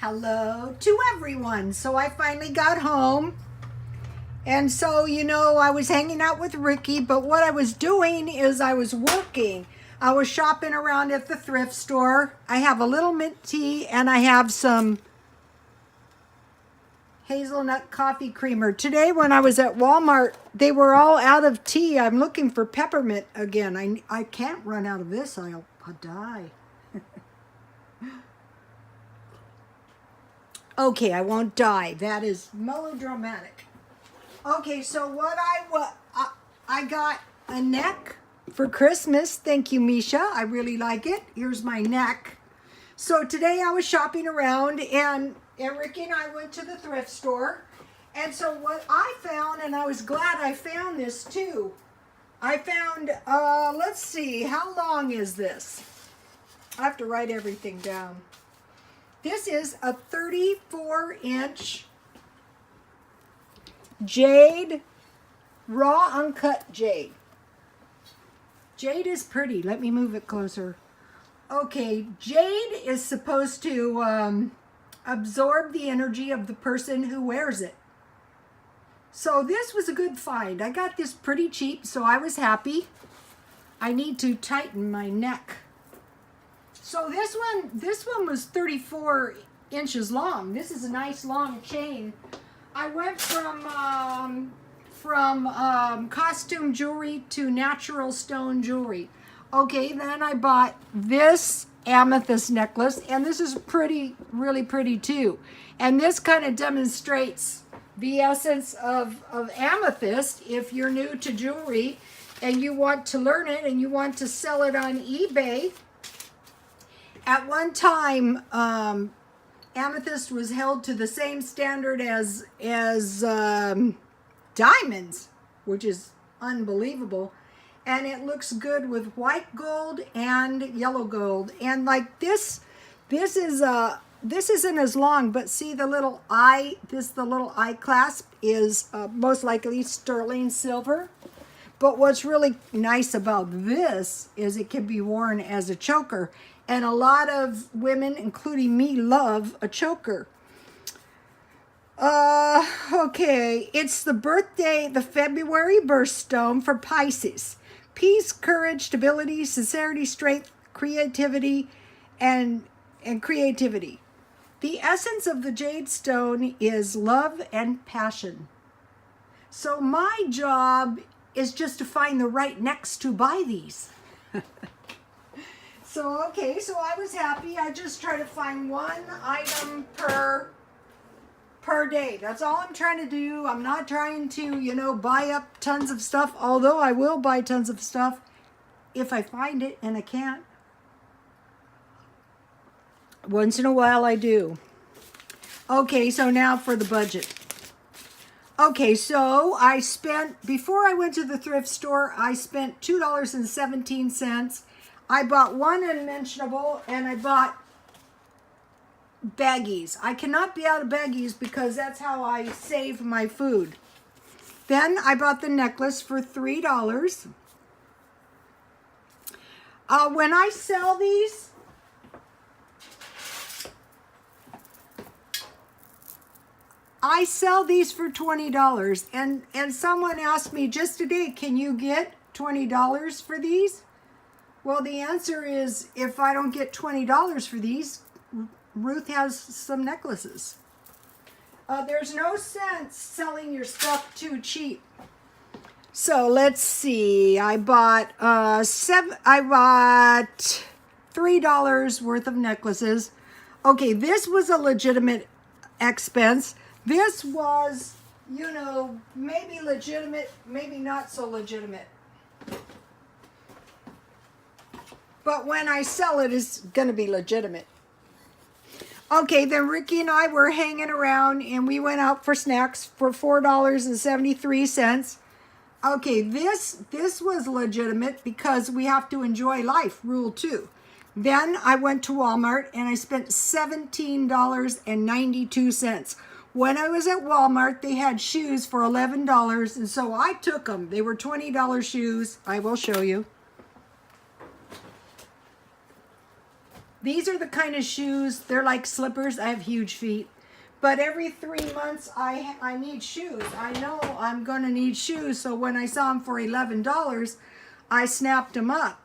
Hello to everyone. So I finally got home. And so, I was hanging out with Ricky, but what I was doing is I was working. I was shopping around at the thrift store. I have a little mint tea and I have some hazelnut coffee creamer. Today when I was at Walmart, they were all out of tea. I'm looking for peppermint again. I can't run out of this. I'll die. Okay, I won't die. That is melodramatic. Okay, so what I got a neck for Christmas. Thank you, Misha. I really like it. Here's my neck. So today I was shopping around and Ricky and I went to the thrift store. And so what I found, and I was glad I found this too. I found, let's see, how long is this? I have to write everything down. This is a 34-inch jade, raw uncut jade. Jade is pretty. Let me move it closer. Okay, jade is supposed to absorb the energy of the person who wears it. So this was a good find. I got this pretty cheap, so I was happy. I need to tighten my neck. So this one was 34 inches long. This is a nice long chain. I went from costume jewelry to natural stone jewelry. Okay, then I bought this amethyst necklace, and this is pretty, really pretty too. And this kind of demonstrates the essence of amethyst. If you're new to jewelry and you want to learn it and you want to sell it on eBay, at one time, amethyst was held to the same standard as diamonds, which is unbelievable. And it looks good with white gold and yellow gold. And like this isn't as long, but see the little eye, the little eye clasp is most likely sterling silver. But what's really nice about this is it can be worn as a choker. And a lot of women, including me, love a choker. Okay, it's the February birthstone for Pisces. Peace, courage, stability, sincerity, strength, creativity, and creativity. The essence of the jade stone is love and passion. So my job is just to find the right necks to buy these. So, okay, so I was happy. I just try to find one item per day. That's all I'm trying to do. I'm not trying to, buy up tons of stuff, although I will buy tons of stuff if I find it, and I can't. Once in a while I do. Okay, so now for the budget. Okay, so before I went to the thrift store, I spent $2.17. I bought one unmentionable and I bought baggies. I cannot be out of baggies because that's how I save my food. Then I bought the necklace for $3. When I sell these, I sell these for $20. And someone asked me just today, can you get $20 for these? Well, the answer is, if I don't get $20 for these, Ruth has some necklaces. There's no sense selling your stuff too cheap. So let's see. I bought $3 worth of necklaces. Okay, this was a legitimate expense. This was, maybe legitimate, maybe not so legitimate. But when I sell it, it's going to be legitimate. Okay, then Ricky and I were hanging around and we went out for snacks for $4.73. Okay, this was legitimate because we have to enjoy life, rule 2. Then I went to Walmart and I spent $17.92. When I was at Walmart, they had shoes for $11, and so I took them. They were $20 shoes. I will show you. These are the kind of shoes, they're like slippers. I have huge feet. But every 3 months, I need shoes. I know I'm going to need shoes. So when I saw them for $11, I snapped them up.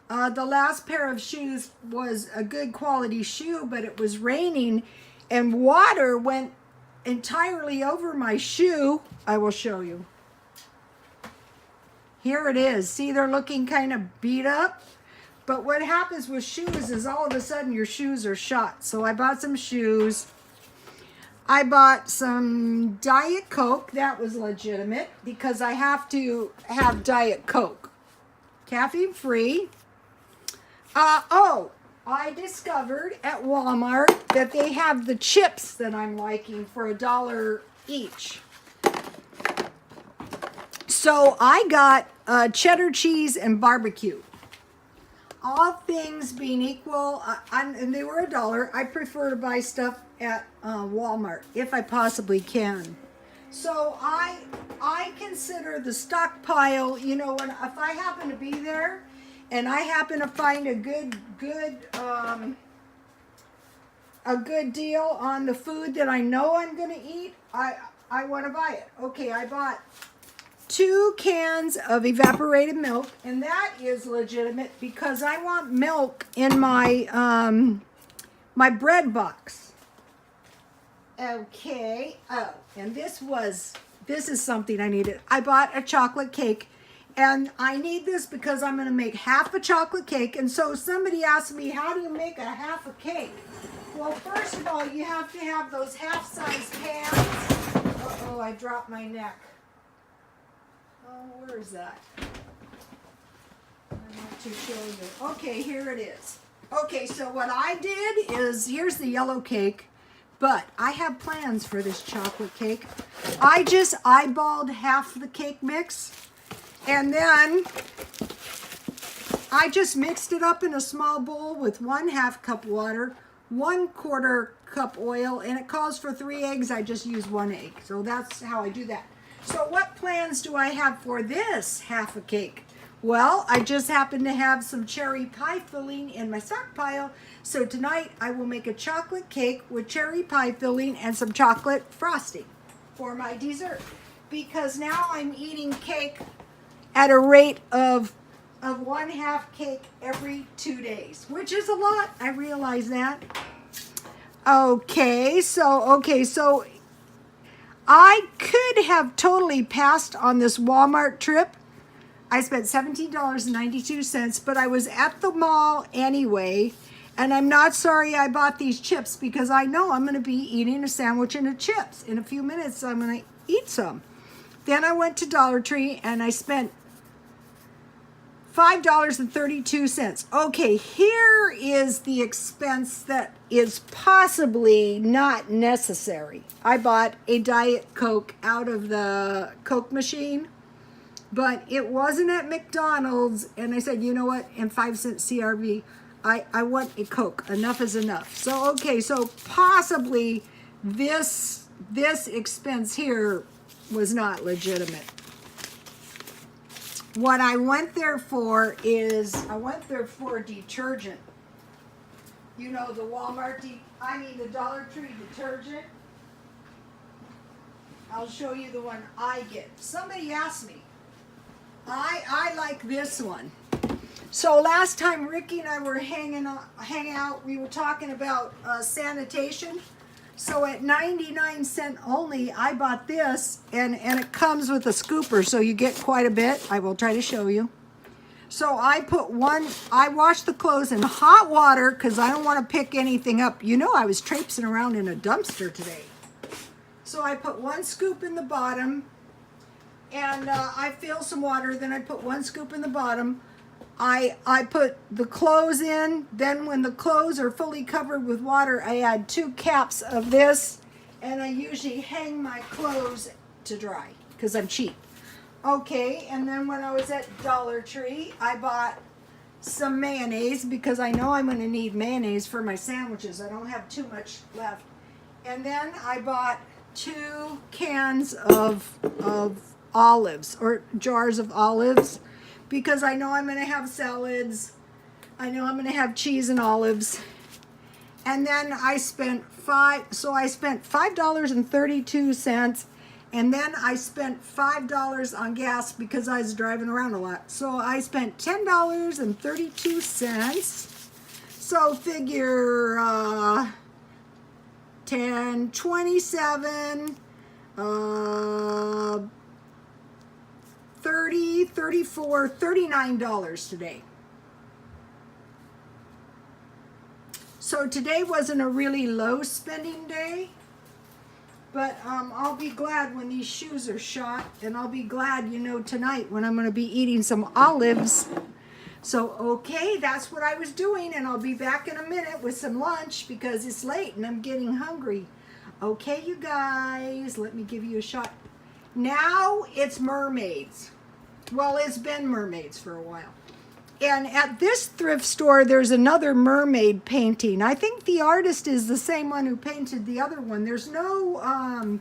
The last pair of shoes was a good quality shoe, but it was raining and water went entirely over my shoe. I will show you. Here it is. See, they're looking kind of beat up. But what happens with shoes is all of a sudden your shoes are shot. So I bought some shoes. I bought some Diet Coke. That was legitimate because I have to have Diet Coke. Caffeine free. I discovered at Walmart that they have the chips that I'm liking for $1 each. So I got cheddar cheese and barbecue. All things being equal, and they were $1. I prefer to buy stuff at Walmart if I possibly can. So I consider the Stockpile, you know, if I happen to be there and I happen to find a good deal on the food that I know I'm going to eat, I want to buy it. Okay, I bought 2 cans of evaporated milk, and that is legitimate because I want milk in my my bread box. Okay. Oh, and this is something I needed. I bought a chocolate cake, and I need this because I'm going to make half a chocolate cake. And so somebody asked me, how do you make a half a cake? Well, first of all, you have to have those half-size pans. Uh-oh, I dropped my neck. Oh, where is that? I want to show you. Okay, here it is. Okay, so what I did is, here's the yellow cake, but I have plans for this chocolate cake. I just eyeballed half the cake mix, and then I just mixed it up in a small bowl with 1/2 cup water, 1/4 cup oil, and it calls for 3 eggs. I just use 1 egg. So that's how I do that. So what plans do I have for this half a cake? Well, I just happen to have some cherry pie filling in my stockpile. So tonight I will make a chocolate cake with cherry pie filling and some chocolate frosting for my dessert. Because now I'm eating cake at a rate of 1/2 cake every 2 days, which is a lot. I realize that. Okay, so I could have totally passed on this Walmart trip. I spent $17.92, but I was at the mall anyway, and I'm not sorry I bought these chips because I know I'm going to be eating a sandwich and a chips. In a few minutes, I'm going to eat some. Then I went to Dollar Tree, and I spent $5.32. Okay, here is the expense that is possibly not necessary. I bought a Diet Coke out of the Coke machine, but it wasn't at McDonald's, and I said, you know what, in 5-cent CRV, I want a Coke. Enough is enough. So, okay, so possibly this expense here was not legitimate. What I went there for is, I went there for detergent. You know, the the Dollar Tree detergent. I'll show you the one I get. Somebody asked me. I like this one. So last time Ricky and I were hanging out, we were talking about sanitation. So at 99-cent only, I bought this, and it comes with a scooper, so you get quite a bit. I will try to show you. So I washed the clothes in hot water because I don't want to pick anything up. You know, I was traipsing around in a dumpster today. So I put 1 scoop in the bottom, and I fill some water. Then I put 1 scoop in the bottom. I put the clothes in. Then when the clothes are fully covered with water, I add 2 caps of this, and I usually hang my clothes to dry because I'm cheap. Okay, and then when I was at Dollar Tree, I bought some mayonnaise because I know I'm going to need mayonnaise for my sandwiches. I don't have too much left. And then I bought 2 cans of olives, or jars of olives, because I know I'm going to have salads. I know I'm going to have cheese and olives. And then I spent $5.32, and then I spent $5 on gas because I was driving around a lot. So I spent $10.32. So figure 10, 27, 30, 34, $39 today. So today wasn't a really low spending day, but I'll be glad when these shoes are shot, and I'll be glad, you know, tonight when I'm going to be eating some olives. So, okay, that's what I was doing, and I'll be back in a minute with some lunch because it's late and I'm getting hungry. Okay, you guys, let me give you a shot. Now it's mermaids. Well, it's been mermaids for a while. And at this thrift store, there's another mermaid painting. I think the artist is the same one who painted the other one. There's no,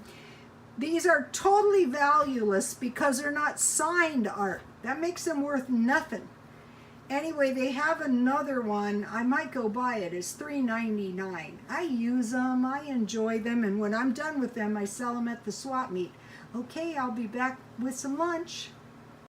these are totally valueless because they're not signed art. That makes them worth nothing. Anyway, they have another one. I might go buy it. It's $3.99. I use them. I enjoy them. And when I'm done with them, I sell them at the swap meet. Okay, I'll be back with some lunch.